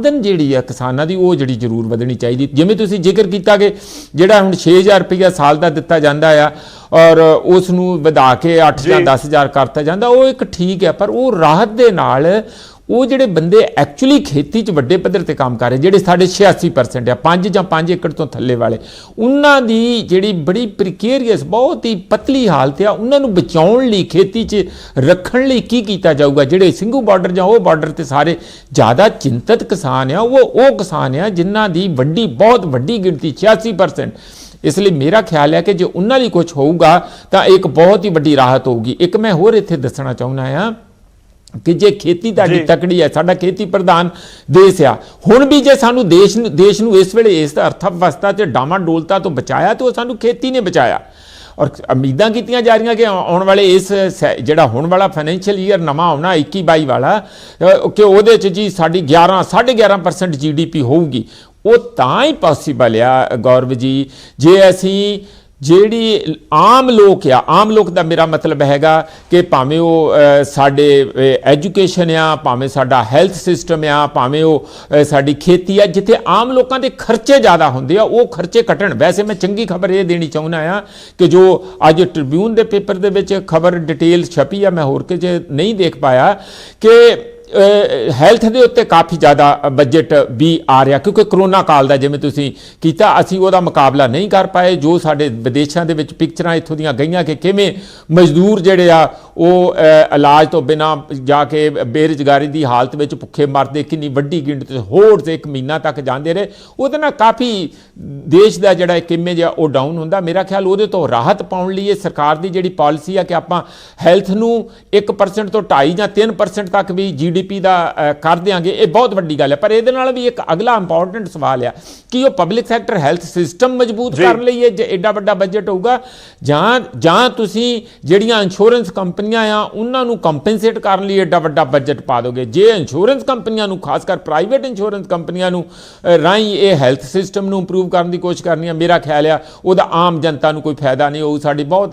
आमदन जिहड़ी है किसानां दी वो जिहड़ी जरूर वधनी चाहिए। जिवें तुसीं जिक्र कीता कि जिहड़ा हुण 6,000 रुपया साल दा दित्ता जांदा आ और उस नूं वधा के 8 ਜਾਂ 10,000 करता जांदा, वो एक ठीक है, पर वो राहत दे नाल वो जिहड़े बंदे एक्चुअली खेती च वड्डे पद्धर ते काम कर रहे, जिहड़े साढ़े 86% आ 5 ਜਾਂ 5 एकड़ तो थल्ले वाले, उन्हां दी जिहड़ी बड़ी प्रिकेरियस बहुत ही पतली हालत आ, उन्हां नूं बचाउण लई खेती च रखण लई की कीता जाऊगा। जिहड़े सिंघू बार्डर जां वो बार्डर ते सारे ज़्यादा चिंतित किसान आ, वो किसान आ जिन्हां दी वड्डी बहुत वड्डी गिणती 86%। इसलिए मेरा ख्याल है कि जो उन्हां लई कुछ होऊगा तो एक बहुत ही वड्डी राहत होगी। एक मैं होर इत्थे दसना चाहुंदा हां कि जे खेती तुहाडी तकड़ी है, साडा खेती प्रधान देश आ, हुण भी जे सानू देश नूं इस वेले इस अर्थव्यवस्था ते डामाडोलता तो बचाया तो सानू खेती ने बचाया। और उम्मीदां कीतियां जा रही कि आने वाले इस जिहड़ा होने वाला फाइनैंशियल ईयर नवा आना 21-22 वाला कि उहदे च जी साडी 11-11.5% GDP होगी। वो तां ही पॉसीबल आ गौरव जी जे असीं ਜਿਹੜੀ आम लोग आ, आम लोग का मेरा मतलब हैगा कि भावें वो साडे एजुकेशन आ, भावें साडा हैल्थ सिस्टम आ, भावें वो साडी खेती आ, जिथे आम लोगों के खर्चे ज़्यादा होंदे आ वो खर्चे घटण। वैसे मैं चंगी खबर ये देनी चाहुंदा आ कि जो अज ट्रिब्यून के पेपर दे विच खबर डिटेल छपी आ, मैं होर किते नहीं देख पाया कि हैल्थ के उत्ते काफ़ी ज़्यादा बजट भी आ रहा, क्योंकि करोना काल का जिवें तुसीं कीता असीं उहदा मुकाबला नहीं कर पाए। जो साडे विदेशों के पिक्चरां इत्थों दीयां गईयां कि किवें मजदूर जिहड़े आ वो इलाज तो बिना जाके बेरोजगारी की हालत में भुखे मरदे, कितनी वड्डी गिणती होर 1 महीना तक जाते रहे, उहदे नाल काफ़ी देश का जिहड़ा एक इमेज आ वो डाउन हुंदा। मेरा ख्याल उहदे तो राहत पाउण लई सरकार की जिहड़ी पॉलिसी आ कि आपां हैल्थ नूं 1% तो 2.5 ਜਾਂ 3% तक भी GDP का कर देंगे, ये बहुत वड्डी गल है। पर ये भी एक अगला इंपॉर्टेंट सवाल है कि वो पब्लिक सैक्टर हैल्थ सिस्टम मजबूत करने लिए एडा वड्डा बजट होगा जां तुसीं जिहड़ियां इंश्योरेंस कंपनियां आ उन्होंने कंपनसेट करने लिए एडा वड्डा बजट पा दोगे। जे इंश्योरेंस कंपनियां खासकर प्राइवेट इंश्योरेंस कंपनियां राही ये हैल्थ सिस्टम नूं इंप्रूव करने की कोशिश करनी है, मेरा ख्याल है वह आम जनता नूं कोई फायदा नहीं होऊ। साडी बहुत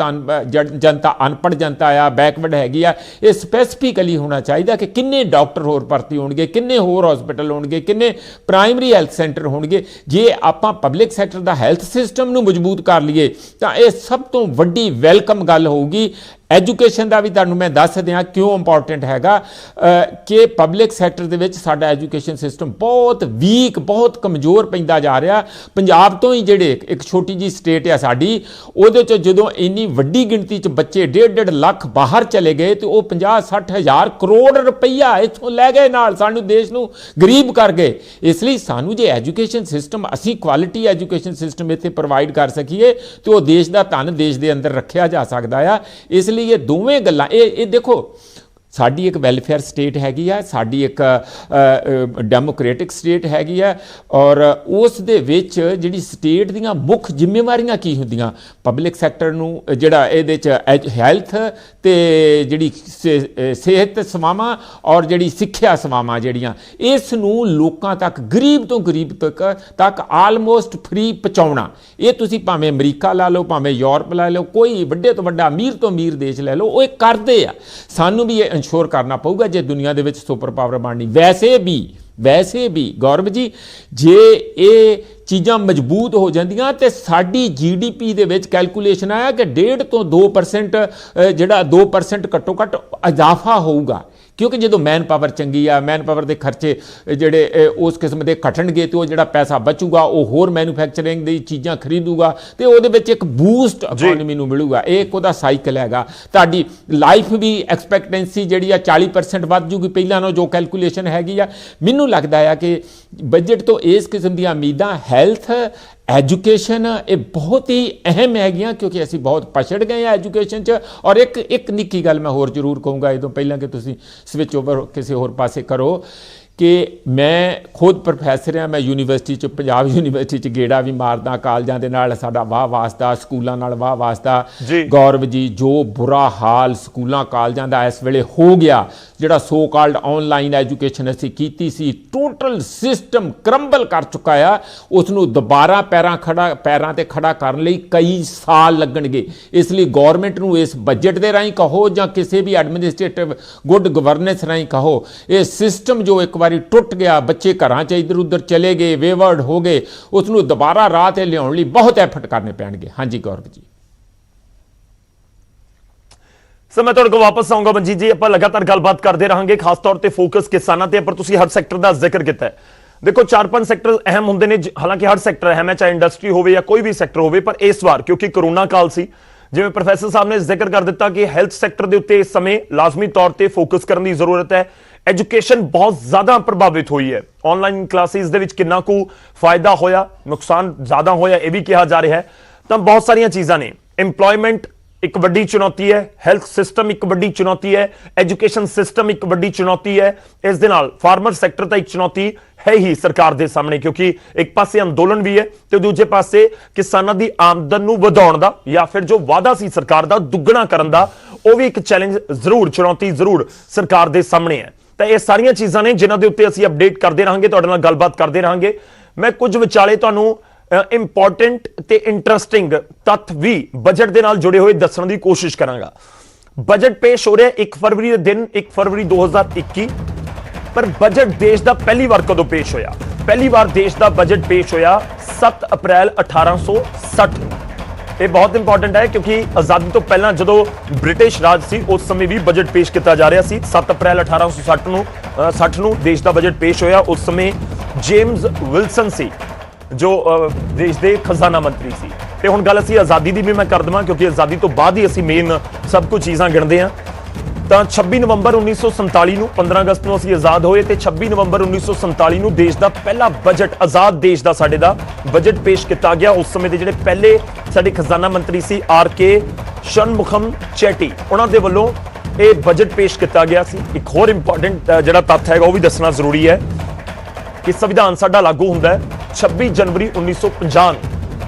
जनता अनपढ़ जनता आ, बैकवर्ड हैगी आ, ये स्पैसिफिकली होना चाहिए कि किन्ने डॉक्टर होर भर्ती होणगे, किन्ने होर हॉस्पिटल होणगे, किन्ने प्राइमरी हैल्थ सेंटर होणगे। जे आपां पब्लिक सैक्टर दा हैल्थ सिस्टम नूं मजबूत कर लईए तां ये सब तो वड्डी वैलकम गल होगी। एजुकेशन का भी तुहानूं मैं दस दियां क्यों इंपॉर्टेंट हैगा कि पब्लिक सैक्टर दे विच साडा एजुकेशन सिस्टम बहुत वीक बहुत कमज़ोर पैंदा जा रहा। पंजाब तो ही जिहड़े एक छोटी जी स्टेट है साडी, उहदे च जदों इन्नी वड्डी गिणती च बच्चे 1.5 ਲੱਖ बाहर चले गए तो वह 50-60 हज़ार करोड़ रुपया इत्थों लै गए, नाल सानूं देश नूं गरीब कर गए। इसलिए सानूं जे एजुकेशन सिस्टम असीं क्वालिटी एजुकेशन सिस्टम इत्थे प्रोवाइड कर सकीए तो देश का धन देश के अंदर रखिया जा सकता है। इसलिए ये दोवें गल्लां ये देखो साडी एक वैलफेयर स्टेट हैगी है, साडी एक डेमोक्रेटिक स्टेट हैगी है और उस दे विच जिहड़ी स्टेट दीयां मुख जिम्मेवारियां की हुंदियां पब्लिक सैक्टर नूं जिहड़ा इहदे च हैल्थ ते जिहड़ी सेहत सेवावां और जिहड़ी सिੱਖਿਆ सेवावां जिहड़ियां इस नूं लोकां तक गरीब तो गरीब तक आलमोस्ट फ्री पहुंचाउणा। ये तुसीं भावें अमरीका ला लो, भावें यूरोप ला लो, कोई वड्डे तो वड्डा अमीर तो अमीर देश लै लो, वो करदे आ। सानूं भी इंश्योर करना पऊगा जे दुनिया दे विच सुपर पावर बननी। वैसे भी गौरव जी जे ये चीज़ां मजबूत हो जांदियां ते साडी GDP दे विच कैलकुलेशन आया कि 1.5 ਤੋਂ 2% जिहड़ा 2% घट्टो घट्ट इजाफा होऊगा, क्योंकि जो मैन पावर चंगी आ, मैन पावर के खर्चे जिहड़े उस किस्म के घटणगे तो जिहड़ा पैसा बचूगा वो होर मैन्युफैक्चरिंग दी चीज़ां खरीदूगा तो उहदे विच एक बूस्ट इकोनॉमी नूं मिलूगा। एक उहदा साइकिल हैगा। तुहाडी लाइफ भी एक्सपैक्टेंसी जिहड़ी आ 40% वध जूगी पहिलां नालों जो कैलकुलेशन हैगी आ। मैनूं लगदा है कि बजट तो इस किस्म दी उम्मीदां हैल्थ एजुकेशन ये बहुत ही अहम हैगियां क्योंकि असी बहुत पछड़ गए हैं एजुकेशन च। और एक निक्की गल मैं होर जरूर कहूँगा इदों पहलां कि तुसीं स्विच ओवर किसी होर पासे करो कि मैं खुद प्रोफैसर हाँ, मैं यूनीवर्सिटी च पंजाब यूनीवर्सिटी च गेड़ा भी मारदा, कालजां दे नाल साडा वाह वास्ता, स्कूलों नाल वाह वास्ता। गौरव जी जो बुरा हाल स्कूलों कालजां दा इस वेले हो गया, जिहड़ा सो कॉल्ड ऑनलाइन एजुकेशन असीं कीती सी, टोटल सिस्टम क्रंबल कर चुका है। उसनूं दोबारा पैरां ते खड़ा करन लई कई साल लगणगे। इसलिए गौरमेंट नूं इस बजट दे राहीं कहो जां किसी भी एडमिनिस्ट्रेटिव गुड गवर्नेंस राहीं कहो, ये सिस्टम जो एक ਵਾਰੀ ਟੁੱਟ ਗਿਆ, ਬੱਚੇ ਘਰਾਂ 'ਚ ਇੱਧਰ ਉੱਧਰ ਚਲੇ ਗਏ, ਵੇਵਰਡ ਹੋ ਗਏ, ਉਸ ਨੂੰ ਦੁਬਾਰਾ ਰਾਹ 'ਤੇ ਲਿਆਉਣ ਲਈ ਬਹੁਤ ਐਫਰਟ ਕਰਨੇ ਪੈਣਗੇ। ਹਾਂਜੀ ਗੌਰਵ ਜੀ। ਸਰ ਮੈਂ ਤੁਹਾਡੇ ਕੋਲ ਵਾਪਸ ਆਉਂਗਾ ਮਨਜੀਤ ਜੀ, ਆਪਾਂ ਲਗਾਤਾਰ ਗੱਲਬਾਤ ਕਰਦੇ ਰਹਾਂਗੇ, ਖਾਸ ਤੌਰ ਤੇ ਫੋਕਸ ਕਿਸਾਨਾਂ ਤੇ, ਪਰ ਤੁਸੀਂ ਹਰ ਸੈਕਟਰ ਦਾ ਜ਼ਿਕਰ ਕੀਤਾ ਹੈ। ਦੇਖੋ 4-5 ਸੈਕਟਰ ਅਹਿਮ ਹੁੰਦੇ ਨੇ, ਹਾਲਾਂਕਿ ਹਰ ਸੈਕਟਰ ਅਹਿਮ ਹੈ, ਚਾਹੇ ਇੰਡਸਟਰੀ ਹੋਵੇ ਜਾਂ ਕੋਈ ਵੀ ਸੈਕਟਰ ਹੋਵੇ, ਪਰ ਇਸ ਵਾਰ ਕਿਉਂਕਿ ਕਰੋਨਾ ਕਾਲ ਸੀ, ਜਿਵੇਂ ਪ੍ਰੋਫੈਸਰ ਸਾਹਿਬ ਨੇ ਜ਼ਿਕਰ ਕਰ ਦਿੱਤਾ ਕਿ ਹੈਲਥ ਸੈਕਟਰ ਦੇ ਉੱਤੇ ਇਸ ਸਮੇਂ ਲਾਜ਼ਮੀ ਤੌਰ ਤੇ ਫੋਕਸ ਕਰਨ ਦੀ ਜ਼ਰੂਰਤ ਹੈ। ਐਜੂਕੇਸ਼ਨ ਬਹੁਤ ਜ਼ਿਆਦਾ ਪ੍ਰਭਾਵਿਤ ਹੋਈ ਹੈ, ਆਨਲਾਈਨ ਕਲਾਸਿਸ ਦੇ ਵਿੱਚ ਕਿੰਨਾ ਕੁ ਫਾਇਦਾ ਹੋਇਆ, ਨੁਕਸਾਨ ਜ਼ਿਆਦਾ ਹੋਇਆ, ਇਹ ਵੀ ਕਿਹਾ ਜਾ ਰਿਹਾ ਹੈ। ਤਾਂ ਬਹੁਤ ਸਾਰੀਆਂ ਚੀਜ਼ਾਂ ਨੇ, ਇੰਪਲੋਇਮੈਂਟ ਇੱਕ ਵੱਡੀ ਚੁਣੌਤੀ ਹੈ, ਹੈਲਥ ਸਿਸਟਮ ਇੱਕ ਵੱਡੀ ਚੁਣੌਤੀ ਹੈ, ਐਜੂਕੇਸ਼ਨ ਸਿਸਟਮ ਇੱਕ ਵੱਡੀ ਚੁਣੌਤੀ ਹੈ। ਇਸ ਦੇ ਨਾਲ ਫਾਰਮਰ ਸੈਕਟਰ ਤਾਂ ਇੱਕ ਚੁਣੌਤੀ ਹੈ ਹੀ ਸਰਕਾਰ ਦੇ ਸਾਹਮਣੇ, ਕਿਉਂਕਿ ਇੱਕ ਪਾਸੇ ਅੰਦੋਲਨ ਵੀ ਹੈ ਤੇ ਦੂਜੇ ਪਾਸੇ ਕਿਸਾਨਾਂ ਦੀ ਆਮਦਨ ਨੂੰ ਵਧਾਉਣ ਦਾ ਜਾਂ ਫਿਰ ਜੋ ਵਾਅਦਾ ਸੀ ਸਰਕਾਰ ਦਾ ਦੁੱਗਣਾ ਕਰਨ ਦਾ, ਉਹ ਵੀ ਇੱਕ ਚੈਲੰਜ ਜ਼ਰੂਰ, ਚੁਣੌਤੀ ਜ਼ਰੂਰ ਸਰਕਾਰ ਦੇ ਸਾਹਮਣੇ ਹੈ। ਤਾਂ ਇਹ ਸਾਰੀਆਂ ਚੀਜ਼ਾਂ ਨੇ ਜਿਨ੍ਹਾਂ ਦੇ ਉੱਤੇ ਅਸੀਂ ਅਪਡੇਟ ਕਰਦੇ ਰਹਾਂਗੇ, ਤੁਹਾਡੇ ਨਾਲ ਗੱਲਬਾਤ ਕਰਦੇ ਰਹਾਂਗੇ। ਮੈਂ ਕੁਝ ਵਿਚਾਲੇ ਤੁਹਾਨੂੰ ਇੰਪੋਰਟੈਂਟ ਤੇ ਇੰਟਰਸਟਿੰਗ ਤੱਥ ਵੀ ਬਜਟ ਦੇ ਨਾਲ ਜੁੜੇ ਹੋਏ ਦੱਸਣ ਦੀ ਕੋਸ਼ਿਸ਼ ਕਰਾਂਗਾ। ਬਜਟ ਪੇਸ਼ ਹੋ ਰਿਹਾ 1 ਫਰਵਰੀ ਦੇ ਦਿਨ, 1 ਫਰਵਰੀ 2021, ਪਰ ਬਜਟ ਦੇਸ਼ ਦਾ ਪਹਿਲੀ ਵਾਰ ਕਦੋਂ ਪੇਸ਼ ਹੋਇਆ? ਪਹਿਲੀ ਵਾਰ ਦੇਸ਼ ਦਾ ਬਜਟ ਪੇਸ਼ ਹੋਇਆ 7 ਅਪ੍ਰੈਲ 1860 ਨੂੰ। ਇਹ ਬਹੁਤ ਇੰਪੋਰਟੈਂਟ ਹੈ ਕਿਉਂਕਿ ਆਜ਼ਾਦੀ ਤੋਂ ਪਹਿਲਾਂ ਜਦੋਂ ਬ੍ਰਿਟਿਸ਼ ਰਾਜ ਸੀ ਉਸ ਸਮੇਂ ਵੀ ਬਜਟ ਪੇਸ਼ ਕੀਤਾ ਜਾ ਰਿਹਾ ਸੀ। 7 ਅਪ੍ਰੈਲ 1860 ਨੂੰ ਦੇਸ਼ ਦਾ ਬਜਟ ਪੇਸ਼ ਹੋਇਆ। ਉਸ ਸਮੇਂ ਜੇਮਸ ਵਿਲਸਨ ਸੀ ਜੋ ਦੇਸ਼ ਦੇ ਖਜ਼ਾਨਾ ਮੰਤਰੀ ਸੀ। ਤੇ ਹੁਣ ਗੱਲ ਅਸੀਂ ਆਜ਼ਾਦੀ ਦੀ ਵੀ ਮੈਂ ਕਰ ਦਵਾਂ ਕਿਉਂਕਿ ਆਜ਼ਾਦੀ ਤੋਂ ਬਾਅਦ ਹੀ ਅਸੀਂ ਮੇਨ ਸਭ ਕੁਝ ਚੀਜ਼ਾਂ ਗਿਣਦੇ ਹਾਂ। ਤਾਂ 26 ਨਵੰਬਰ 1947 ਨੂੰ, 15 ਅਗਸਤ ਨੂੰ ਅਸੀਂ ਆਜ਼ਾਦ ਹੋਏ ਤੇ 26 ਨਵੰਬਰ 1947 ਨੂੰ ਦੇਸ਼ ਦਾ ਪਹਿਲਾ ਬਜਟ, ਆਜ਼ਾਦ ਦੇਸ਼ ਦਾ ਸਾਡੇ ਦਾ ਬਜਟ ਪੇਸ਼ ਕੀਤਾ ਗਿਆ। ਉਸ ਸਮੇਂ ਦੇ ਜਿਹੜੇ ਪਹਿਲੇ ਸਾਡੇ ਖਜ਼ਾਨਾ ਮੰਤਰੀ ਸੀ RK ਸ਼ਨਮੁਖਮ ਚੈਟੀ, ਉਹਨਾਂ ਦੇ ਵੱਲੋਂ ਇਹ ਬਜਟ ਪੇਸ਼ ਕੀਤਾ ਗਿਆ ਸੀ। ਇੱਕ ਹੋਰ ਇੰਪੋਰਟੈਂਟ ਜਿਹੜਾ ਤੱਥ ਹੈਗਾ ਉਹ ਵੀ ਦੱਸਣਾ ਜ਼ਰੂਰੀ ਹੈ ਕਿ ਸੰਵਿਧਾਨ ਸਾਡਾ ਲਾਗੂ ਹੁੰਦਾ ਹੈ 26 ਜਨਵਰੀ 1950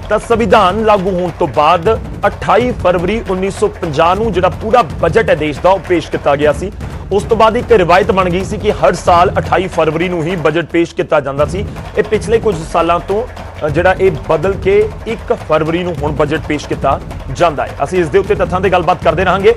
ਤਾਂ ਸੰਵਿਧਾਨ ਲਾਗੂ ਹੋਣ ਤੋਂ ਬਾਅਦ 28 ਫਰਵਰੀ 1950 ਨੂੰ ਜਿਹੜਾ ਪੂਰਾ ਬਜਟ ਹੈ ਦੇਸ਼ ਦਾ ਉਹ ਪੇਸ਼ ਕੀਤਾ ਗਿਆ ਸੀ। ਉਸ ਤੋਂ ਬਾਅਦ ਇੱਕ ਰਿਵਾਇਤ ਬਣ ਗਈ ਸੀ ਕਿ ਹਰ ਸਾਲ 28 ਫਰਵਰੀ ਨੂੰ ਹੀ ਬਜਟ ਪੇਸ਼ ਕੀਤਾ ਜਾਂਦਾ ਸੀ। ਇਹ ਪਿਛਲੇ ਕੁਝ ਸਾਲਾਂ ਤੋਂ ਜਿਹੜਾ ਇਹ ਬਦਲ ਕੇ 1 ਫਰਵਰੀ ਨੂੰ ਹੁਣ ਬਜਟ ਪੇਸ਼ ਕੀਤਾ ਜਾਂਦਾ ਹੈ। ਅਸੀਂ ਇਸ ਦੇ ਉੱਤੇ ਤੱਥਾਂ ਤੇ ਗੱਲਬਾਤ ਕਰਦੇ ਰਹਾਂਗੇ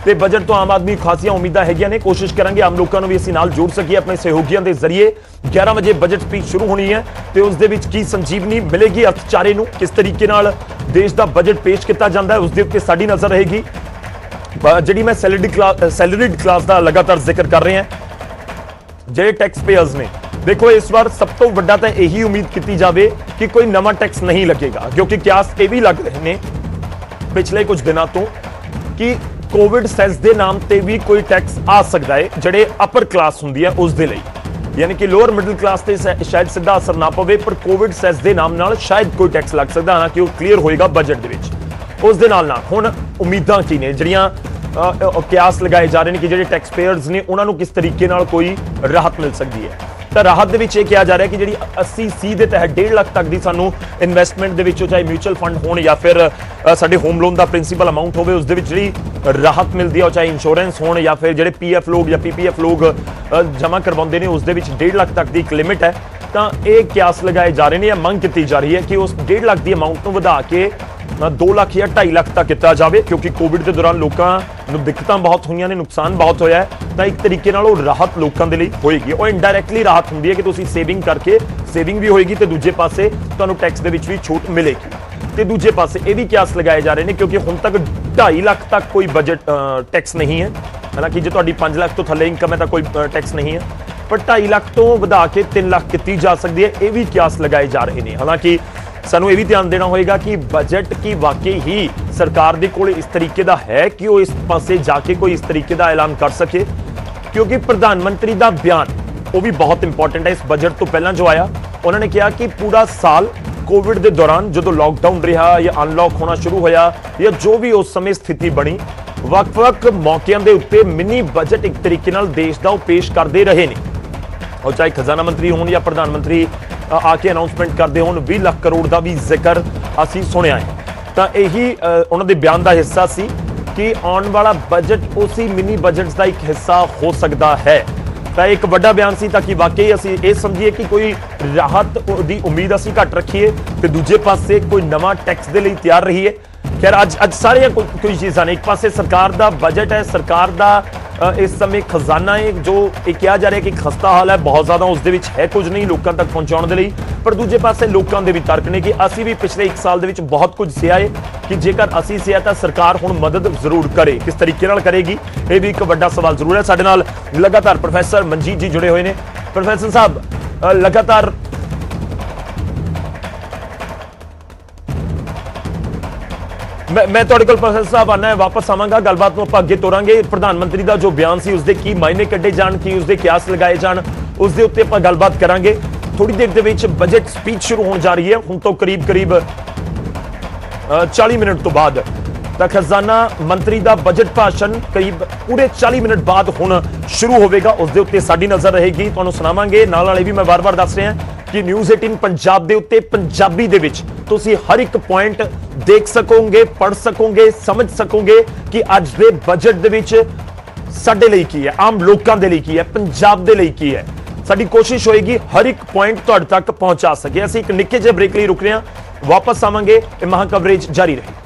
ਤੇ ਬਜਟ ਤੋਂ ਆਮ ਆਦਮੀ ਖਾਸੀਆਂ ਉਮੀਦਾਂ ਹੈਗੀਆਂ ਨੇ। ਕੋਸ਼ਿਸ਼ ਕਰਾਂਗੇ ਆਮ ਲੋਕਾਂ ਨੂੰ ਵੀ ਅਸੀਂ ਨਾਲ ਜੋੜ ਸਕੀਏ ਆਪਣੇ ਸਹਿਯੋਗੀਆਂ ਦੇ ਜ਼ਰੀਏ। 11 ਵਜੇ ਬਜਟ ਸਪੀਚ ਸ਼ੁਰੂ ਹੋਣੀ ਹੈ ਤੇ ਉਸ ਦੇ ਵਿੱਚ ਕੀ ਸੰਜੀਵਨੀ ਮਿਲੇਗੀ ਅਰਥਚਾਰੇ ਨੂੰ, ਕਿਸ ਤਰੀਕੇ ਨਾਲ ਦੇਸ਼ ਦਾ ਬਜਟ ਪੇਸ਼ ਕੀਤਾ ਜਾਂਦਾ ਹੈ, ਉਸ ਦੇ ਉੱਤੇ ਸਾਡੀ ਨਜ਼ਰ ਰਹੇਗੀ। ਜਿਹੜੀ ਮੈਂ ਸੈਲਰੀਡ ਕਲਾਸ ਦਾ ਲਗਾਤਾਰ ਜ਼ਿਕਰ ਕਰ ਰਹੇ ਹਾਂ, ਜਿਹੜੇ ਟੈਕਸ ਪੇਅਰਸ ਨੇ, ਦੇਖੋ ਇਸ ਵਾਰ ਸਭ ਤੋਂ ਵੱਡਾ ਤਾਂ ਇਹੀ ਉਮੀਦ ਕੀਤੀ ਜਾਵੇ ਕਿ ਕੋਈ ਨਵਾਂ ਟੈਕਸ ਨਹੀਂ ਲੱਗੇਗਾ, ਕਿਉਂਕਿ ਕਿਆਸ ਇਹ ਵੀ ਲੱਗ ਰਹੇ ਨੇ ਪਿਛਲੇ ਕੁਝ ਦਿਨਾਂ ਤੋਂ ਕਿ ਕੋਵਿਡ ਸੈਸ ਦੇ ਨਾਮ ਤੇ ਵੀ ਕੋਈ ਟੈਕਸ ਆ ਸਕਦਾ ਹੈ ਜਿਹੜੇ ਅਪਰ ਕਲਾਸ ਹੁੰਦੀ ਹੈ ਉਸ ਦੇ ਲਈ, ਯਾਨੀ ਕਿ ਲੋਅਰ ਮਿਡਲ ਕਲਾਸ ਤੇ ਸ਼ਾਇਦ ਸਿੱਧਾ ਅਸਰ ਨਾ ਪਵੇ, ਪਰ ਕੋਵਿਡ ਸੈਸ ਦੇ ਨਾਮ ਨਾਲ ਸ਼ਾਇਦ ਕੋਈ ਟੈਕਸ ਲੱਗ ਸਕਦਾ, ਹਾਲਾਂਕਿ ਉਹ ਕਲੀਅਰ ਹੋਏਗਾ ਬਜਟ ਦੇ ਵਿੱਚ। ਉਸ ਦੇ ਨਾਲ ਹੁਣ ਉਮੀਦਾਂ ਕੀ ਨੇ, ਜਿਹੜੀਆਂ ਕਿਆਸ ਲਗਾਏ ਜਾ ਰਹੇ ਨੇ ਕਿ ਜਿਹੜੇ ਟੈਕਸ ਪੇਅਰਸ ਨੇ ਉਹਨਾਂ ਨੂੰ ਕਿਸ ਤਰੀਕੇ ਨਾਲ ਕੋਈ ਰਾਹਤ ਮਿਲ ਸਕਦੀ ਹੈ। ਤਾਂ ਰਾਹਤ ਦੇ ਵਿੱਚ ਇਹ ਕਿਹਾ ਜਾ ਰਿਹਾ ਕਿ ਜਿਹੜੀ 80C ਦੇ ਤਹਿਤ 1.5 ਲੱਖ ਤੱਕ ਦੀ ਸਾਨੂੰ ਇਨਵੈਸਟਮੈਂਟ ਦੇ ਵਿੱਚੋਂ, ਚਾਹੇ ਮਿਊਚੁਅਲ ਫੰਡ ਹੋਣ ਜਾਂ ਫਿਰ ਸਾਡੇ ਹੋਮ ਲੋਨ ਦਾ ਪ੍ਰਿੰਸੀਪਲ ਅਮਾਉਂਟ ਹੋਵੇ, ਉਸ ਦੇ ਵਿੱਚ ਜਿਹੜੀ ਰਾਹਤ ਮਿਲਦੀ ਹੈ, ਚਾਹੇ ਇੰਸ਼ੋਰੈਂਸ ਹੋਣ ਜਾਂ ਫਿਰ ਜਿਹੜੇ PF ਲੋਕ ਜਾਂ PPF ਲੋਕ ਜਮ੍ਹਾਂ ਕਰਵਾਉਂਦੇ ਨੇ, ਉਸ ਦੇ ਵਿੱਚ 1.5 ਲੱਖ ਤੱਕ ਦੀ ਇੱਕ ਲਿਮਿਟ ਹੈ। ਤਾਂ ਇਹ ਕਿਆਸ ਲਗਾਏ ਜਾ ਰਹੇ ਨੇ ਜਾਂ ਮੰਗ ਕੀਤੀ ਜਾ ਰਹੀ ਹੈ ਕਿ ਉਸ 1.5 ਲੱਖ ਦੀ ਅਮਾਉਂਟ ਨੂੰ ਵਧਾ ਕੇ 2 ਲੱਖ ਜਾਂ 2.5 ਲੱਖ ਤੱਕ ਕੀਤਾ ਜਾਵੇ, ਕਿਉਂਕਿ ਕੋਵਿਡ ਦੇ ਦੌਰਾਨ ਲੋਕਾਂ ਨੂੰ ਦਿੱਕਤਾਂ ਬਹੁਤ ਹੋਈਆਂ ਨੇ, ਨੁਕਸਾਨ ਬਹੁਤ ਹੋਇਆ ਹੈ। ਤਾਂ ਇੱਕ ਤਰੀਕੇ ਨਾਲ ਉਹ ਰਾਹਤ ਲੋਕਾਂ ਦੇ ਲਈ ਹੋਏਗੀ। ਉਹ ਇਨਡਾਇਰੈਕਟਲੀ ਰਾਹਤ ਹੁੰਦੀ ਹੈ ਕਿ ਤੁਸੀਂ ਸੇਵਿੰਗ ਕਰਕੇ, ਸੇਵਿੰਗ ਵੀ ਹੋਏਗੀ ਤੇ ਦੂਜੇ ਪਾਸੇ ਤੁਹਾਨੂੰ ਟੈਕਸ ਦੇ ਵਿੱਚ ਵੀ ਛੂਟ ਮਿਲੇਗੀ। ਤੇ ਦੂਜੇ ਪਾਸੇ ਇਹ ਵੀ ਕਿਆਸ ਲਗਾਏ ਜਾ ਰਹੇ ਨੇ ਕਿਉਂਕਿ ਹੁਣ ਤੱਕ 2.5 ਲੱਖ ਤੱਕ ਕੋਈ ਬਜਟ ਟੈਕਸ ਨਹੀਂ ਹੈ, ਹਾਲਾਂਕਿ ਜੇ ਤੁਹਾਡੀ 5 ਲੱਖ ਤੋਂ ਥੱਲੇ ਇਨਕਮ ਹੈ ਤਾਂ ਕੋਈ ਟੈਕਸ ਨਹੀਂ ਹੈ, ਪਰ 2.5 ਲੱਖ ਤੋਂ ਵਧਾ ਕੇ 3 ਲੱਖ ਕੀਤੀ ਜਾ ਸਕਦੀ ਹੈ। ਇਹ ਵੀ ਕਿਆਸ ਲਗਾਏ ਜਾ ਰਹੇ ਨੇ। ਹਾਲਾਂਕਿ ਸਾਨੂੰ ਇਹ ਵੀ ਧਿਆਨ ਦੇਣਾ ਹੋਏਗਾ ਕਿ ਬਜਟ ਕੀ ਵਾਕਈ ਹੀ ਸਰਕਾਰ ਦੇ ਕੋਲ ਇਸ ਤਰੀਕੇ ਦਾ ਹੈ ਕਿ ਉਹ ਇਸ ਪਾਸੇ ਜਾ ਕੇ ਕੋਈ ਇਸ ਤਰੀਕੇ ਦਾ ਐਲਾਨ ਕਰ ਸਕੇ, ਕਿਉਂਕਿ ਪ੍ਰਧਾਨ ਮੰਤਰੀ ਦਾ ਬਿਆਨ ਉਹ ਵੀ ਬਹੁਤ ਇੰਪੋਰਟੈਂਟ ਹੈ। ਇਸ ਬਜਟ ਤੋਂ ਪਹਿਲਾਂ ਜੋ ਆਇਆ, ਉਹਨਾਂ ਨੇ ਕਿਹਾ ਕਿ ਪੂਰਾ ਸਾਲ ਕੋਵਿਡ ਦੇ ਦੌਰਾਨ ਜਦੋਂ ਲਾਕਡਾਊਨ ਰਿਹਾ ਜਾਂ ਅਨਲੌਕ ਹੋਣਾ ਸ਼ੁਰੂ ਹੋਇਆ ਜਾਂ ਜੋ ਵੀ ਉਸ ਸਮੇਂ ਸਥਿਤੀ ਬਣੀ, ਵੱਖ-ਵੱਖ ਮੌਕਿਆਂ ਦੇ ਉੱਤੇ ਮਿਨੀ ਬਜਟ ਇੱਕ ਤਰੀਕੇ ਨਾਲ ਦੇਸ਼ ਦਾ ਉਹ ਪੇਸ਼ ਕਰਦੇ ਰਹੇ ਨੇ। ਉਹ ਚਾਹੇ ਖਜ਼ਾਨਾ ਮੰਤਰੀ ਹੋਣ ਜਾਂ ਪ੍ਰਧਾਨ ਮੰਤਰੀ ਆ ਕੇ ਅਨਾਉਂਸਮੈਂਟ ਕਰਦੇ ਹੋਣ, 20 ਲੱਖ ਕਰੋੜ ਦਾ ਵੀ ਜ਼ਿਕਰ ਅਸੀਂ ਸੁਣਿਆ ਹੈ। ਤਾਂ ਇਹੀ ਉਹਨਾਂ ਦੇ ਬਿਆਨ ਦਾ ਹਿੱਸਾ ਸੀ ਕਿ ਆਉਣ ਵਾਲਾ ਬਜਟ ਉਸੇ ਮਿਨੀ ਬਜਟ ਦਾ ਇੱਕ ਹਿੱਸਾ ਹੋ ਸਕਦਾ ਹੈ। ਤਾਂ ਇੱਕ ਵੱਡਾ ਬਿਆਨ ਸੀ ਤਾਂ ਕਿ ਵਾਕਈ ਅਸੀਂ ਇਹ ਸਮਝੀਏ ਕਿ ਕੋਈ ਰਾਹਤ ਦੀ ਉਮੀਦ ਅਸੀਂ ਘੱਟ ਰੱਖੀਏ ਤੇ ਦੂਜੇ ਪਾਸੇ ਕੋਈ ਨਵਾਂ ਟੈਕਸ ਦੇ ਲਈ ਤਿਆਰ ਰਹੀਏ। ਖੈਰ ਅੱਜ ਸਾਰੀਆਂ ਕੋਈ ਚੀਜ਼ਾਂ ਨੇ, ਇੱਕ ਪਾਸੇ ਸਰਕਾਰ ਦਾ ਬਜਟ ਹੈ, ਸਰਕਾਰ ਦਾ ਇਸ ਸਮੇਂ ਖਜ਼ਾਨਾ ਹੈ ਜੋ ਇਹ ਕਿਹਾ ਜਾ ਰਿਹਾ ਕਿ ਖਸਤਾ ਹਾਲ ਹੈ ਬਹੁਤ ਜ਼ਿਆਦਾ, ਉਸ ਦੇ ਵਿੱਚ ਹੈ ਕੁਝ ਨਹੀਂ ਲੋਕਾਂ ਤੱਕ ਪਹੁੰਚਾਉਣ ਦੇ ਲਈ। ਪਰ ਦੂਜੇ ਪਾਸੇ ਲੋਕਾਂ ਦੇ ਵੀ ਤਰਕ ਨੇ ਕਿ ਅਸੀਂ ਵੀ ਪਿਛਲੇ 1 ਸਾਲ ਦੇ ਵਿੱਚ ਬਹੁਤ ਕੁਝ ਸਿਆ ਹੈ ਕਿ ਜੇਕਰ ਅਸੀਂ ਸਿਆ ਤਾਂ ਸਰਕਾਰ ਹੁਣ ਮਦਦ ਜ਼ਰੂਰ ਕਰੇ। ਕਿਸ ਤਰੀਕੇ ਨਾਲ ਕਰੇਗੀ ਇਹ ਵੀ ਇੱਕ ਵੱਡਾ ਸਵਾਲ ਜ਼ਰੂਰ ਹੈ। ਸਾਡੇ ਨਾਲ ਲਗਾਤਾਰ ਪ੍ਰੋਫੈਸਰ ਮਨਜੀਤ ਜੀ ਜੁੜੇ ਹੋਏ ਨੇ। ਪ੍ਰੋਫੈਸਰ ਸਾਹਿਬ ਲਗਾਤਾਰ ਮੈਂ ਤੁਹਾਡੇ ਕੋਲ ਪ੍ਰੋਫੈਸਰ ਸਾਹਿਬ ਆਣਾ ਹੈ, ਵਾਪਸ ਆਵਾਂਗਾ, ਗੱਲਬਾਤ ਨੂੰ ਆਪਾਂ ਅੱਗੇ ਤੋਰਾਂਗੇ। ਪ੍ਰਧਾਨ ਮੰਤਰੀ ਦਾ ਜੋ ਬਿਆਨ ਸੀ ਉਸਦੇ ਕੀ ਮਾਇਨੇ ਕੱਢੇ ਜਾਣ, ਕੀ ਉਸਦੇ ਕਿਆਸ ਲਗਾਏ ਜਾਣ, ਉਸ ਦੇ ਉੱਤੇ ਆਪਾਂ ਗੱਲਬਾਤ ਕਰਾਂਗੇ। ਥੋੜੀ ਦੇਰ ਦੇ ਵਿੱਚ ਬਜਟ ਸਪੀਚ ਸ਼ੁਰੂ ਹੋਣ ਜਾ ਰਹੀ ਹੈ, ਹੁਣ ਤੋਂ ਕਰੀਬ 40 ਮਿੰਟ ਤੋਂ ਬਾਅਦ ਤਾਂ ਖਜ਼ਾਨਾ ਮੰਤਰੀ ਦਾ ਬਜਟ ਭਾਸ਼ਣ ਕਰੀਬ ਪੂਰੇ 40 ਮਿੰਟ ਬਾਅਦ ਹੁਣ ਸ਼ੁਰੂ ਹੋਵੇਗਾ। ਉਸ ਦੇ ਉੱਤੇ ਸਾਡੀ ਨਜ਼ਰ ਰਹੇਗੀ, ਤੁਹਾਨੂੰ ਸੁਣਾਵਾਂਗੇ। ਨਾਲ ਇਹ ਵੀ ਮੈਂ ਵਾਰ-ਵਾਰ ਦੱਸ ਰਿਹਾ ਕਿ ਨਿਊਜ਼ 18 ਪੰਜਾਬ ਦੇ ਉੱਤੇ ਪੰਜਾਬੀ ਦੇ ਵਿੱਚ ਤੁਸੀਂ ਹਰ ਇੱਕ ਪੁਆਇੰਟ ਦੇਖ ਸਕੋਗੇ, ਪੜ੍ਹ ਸਕੋਗੇ, ਸਮਝ ਸਕੋਗੇ ਕਿ ਅੱਜ ਦੇ ਬਜਟ ਦੇ ਵਿੱਚ ਸਾਡੇ ਲਈ ਕੀ ਹੈ, ਆਮ ਲੋਕਾਂ ਦੇ ਲਈ ਕੀ ਹੈ, ਪੰਜਾਬ ਦੇ ਲਈ ਕੀ ਹੈ। ਸਾਡੀ ਕੋਸ਼ਿਸ਼ ਹੋਏਗੀ ਹਰ ਇੱਕ ਪੁਆਇੰਟ ਤੁਹਾਡੇ ਤੱਕ ਪਹੁੰਚਾ ਸਕੇ। ਅਸੀਂ ਇੱਕ ਨਿੱਕੇ ਜਿਹੇ ਬ੍ਰੇਕ ਲਈ ਰੁਕ ਰਹੇ ਹਾਂ, ਵਾਪਸ ਆਵਾਂਗੇ। ਇਹ ਮਹਾਂ ਕਵਰੇਜ ਜਾਰੀ ਰਹੇ।